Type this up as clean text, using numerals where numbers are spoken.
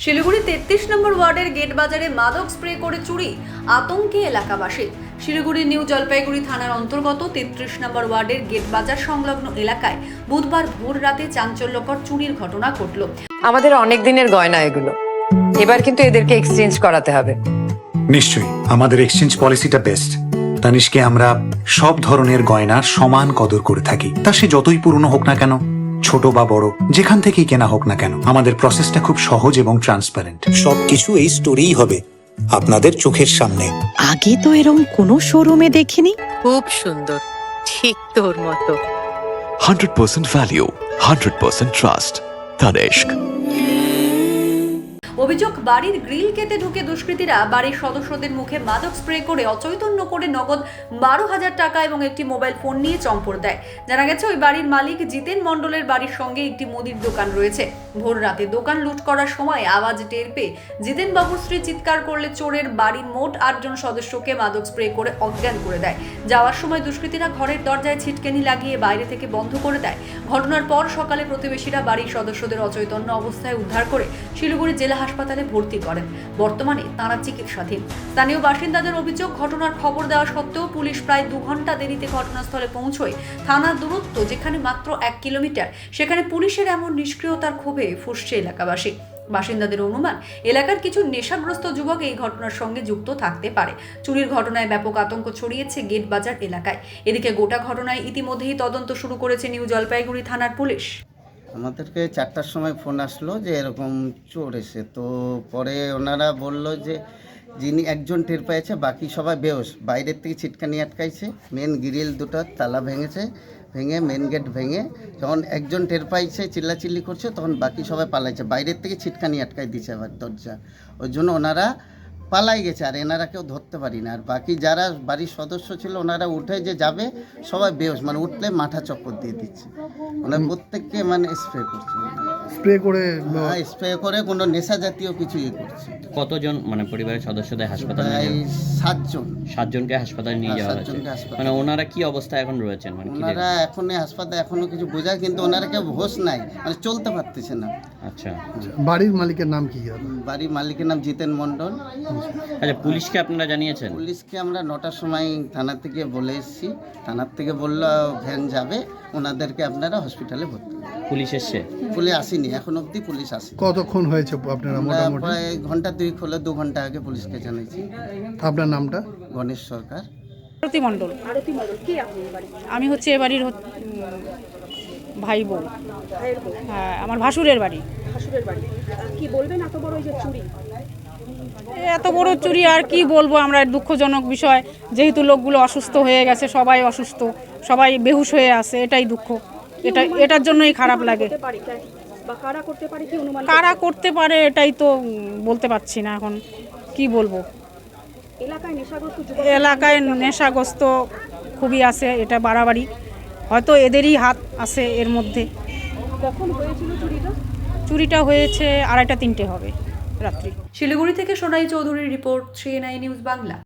শিলিগুড়ি 33 নম্বর ওয়ার্ডের গেট বাজারে মাদক স্প্রে করে চুরি, আতঙ্কে এলাকাবাসী। শিলিগুড়ি নিউ জলপাইগুড়ি থানার অন্তর্গত 33 নম্বর ওয়ার্ডের গেট বাজার সংলগ্ন এলাকায় বুধবার ভোর রাতে চাঞ্চল্যকর চুরির ঘটনা ঘটল। আমাদের অনেক দিনের গয়না এগুলো, এবার কিন্তু এদেরকে এক্সচেঞ্জ করাতে হবে। নিশ্চয়ই, আমাদের এক্সচেঞ্জ পলিসিটা বেস্ট। তানিশকে আমরা সব ধরনের গয়না সমান কদর করে থাকি, তা সে যতই পুরনো হোক না কেন, ছোট বা বড়, যেখান থেকেই কেনা হোক না কেন, আমাদের প্রসেসটা খুব সহজ এবং ট্রান্সপারেন্ট। সবকিছু এই স্টোরেই হবে, আপনাদের চোখের সামনে। আগে তো এরকম কোনো শোরুমে দেখিনি। খুব সুন্দর, ঠিক তোর মতো। 100% value, 100% trust. Tanishq. অভিযোগ, বাড়ির গ্রিল কেটে ঢুকে দুষ্কৃতীরা বাড়ির সদস্যদের মুখে মাদক স্প্রে করে অচৈতন্য করে নগদ 12,000 টাকা এবং একটি মোবাইল ফোন নিয়ে চম্পট দেয়। জানা গেছে ওই বাড়ির মালিক জিতেন মণ্ডলের বাড়ির সঙ্গে একটি মুদির দোকান রয়েছে। ভোর রাতে দোকান লুট করার সময় আওয়াজ টের পেয়ে জিতেন বাবুর স্ত্রী চিৎকার করলে চোরের বাড়ির মোট 8 জন সদস্যকে মাদক স্প্রে করে অজ্ঞান করে দেয়। যাওয়ার সময় দুষ্কৃতীরা ঘরের দরজায় ছিটকেনি লাগিয়ে বাইরে থেকে বন্ধ করে দেয়। ঘটনার পর সকালে প্রতিবেশীরা বাড়ির সদস্যদের অচৈতন্য অবস্থায় উদ্ধার করে শিলিগুড়ি জেলা হাসপাতালে ভর্তি করেন। বর্তমানে তারা চিকিৎসাধীন। স্থানীয় বাসিন্দাদের অভিযোগ, ঘটনার খবর দেওয়া সত্ত্বেও পুলিশ প্রায় 2 ঘন্টা দেরিতে ঘটনাস্থলে পৌঁছয়। থানার দূরত্ব যেখানে মাত্র 1 কিলোমিটার, সেখানে পুলিশের এমন নিষ্ক্রিয়তার ক্ষোভে ফুঁসছে এলাকাবাসী। বাসিন্দাদের অনুমান, এলাকার কিছু নেশাগ্রস্ত যুবক এই ঘটনার সঙ্গে যুক্ত থাকতে পারে। চুরির ঘটনায় ব্যাপক আতঙ্ক ছড়িয়েছে গেট বাজার এলাকায়। এদিকে গোটা ঘটনায় ইতিমধ্যেই তদন্ত শুরু করেছে নিউ জলপাইগুড়ি থানার পুলিশ। আমাদেরকে 4টার সময় ফোন আসলো যে এরকম চোর এসে, তো পরে ওনারা বলল যে যিনি একজন টের পেয়েছে, বাকি সবাই বেহোশ। বাইরের থেকে ছিটকানি আটকাইছে, মেন গ্রিল দুটো তালা ভেঙেছে, ভেঙে মেন গেট ভেঙে যখন একজন টের পাইছে চিল্লাচিল্লি করছে, তখন বাকি সবাই পালাইছে। বাইরের থেকে ছিটকানি আটকাই দিয়েছে আবার দরজা, ওই জন্য ওনারা পালাই গেছে। আর এনারা কেউ ধরতে পারি না। আর বাকি যারা বাড়ির সদস্য ছিল ওনারা উঠে যে যাবে, সবাই বেহোশ, মানে উঠলে মাথা চক্কর দিয়ে দিচ্ছে। ওনারা প্রত্যেককে মানে স্প্রে করছে, স্প্রে করে কোনো নেশা জাতীয় কিছু করছে। কতজন মানে পরিবারের সদস্যদের হাসপাতালে? প্রায় 7জনকে হাসপাতালে নিয়ে যাওয়া হয়েছে। মানে ওনারা কি অবস্থায় এখন রয়েছেন? মানে ওনারা এখন হাসপাতালে এখনো কিছু বোঝায়, কিন্তু ওনারা কেউ হোশ নাই, মানে চলতে পারতেছে না। আচ্ছা, বাড়ির মালিকের নাম কি? বাড়ির মালিকের নাম জিতেন মণ্ডল। আচ্ছা, পুলিশকে আপনারা জানিয়েছেন? পুলিশকে আমরা 9টার সময় থানা থেকে বলে এসেছি। থানার থেকে বললো ভ্যান যাবে, ওনাদেরকে আপনারা হসপিটালে ভর্তি। পুলিশ এসছে? পুলিশ আসেনি এখন অবধি, পুলিশ আসেনি। কতক্ষণ হয়েছে আপনারা? মোটামুটি প্রায় ঘন্টা 2 হলো, 2 ঘন্টা আগে পুলিশকে জানাইছি। আপনার নামটা? গণেশ সরকার। আরতি মণ্ডল। আমি হচ্ছে এ বাড়ির ভাই বোন। হ্যাঁ, আমার ভাসুরের বাড়ি। কি বলবেন এত বড় এই যে চুরি? এত বড় চুরি আর কি বলবো আমরা, দুঃখজনক বিষয়। যেহেতু লোকগুলো অসুস্থ হয়ে গেছে, সবাই অসুস্থ, সবাই বেহুশ হয়ে আছে, এটাই দুঃখ। এটার জন্যই খারাপ লাগে। কারা করতে পারে এটাই তো বলতে পারছি না এখন, কি বলবো। এলাকায় নেশাগ্রস্ত খুবই আছে, এটা বাড়াবাড়ি, হয়তো এদেরই হাত আছে এর মধ্যে। কখন হয়েছিল চুরিটা? চুরিটা হয়েছে 2:30-3টে হবে রাত্রি। শিলিগুড়ি থেকে সোনাই চৌধুরীর রিপোর্ট, CNN নিউজ বাংলা।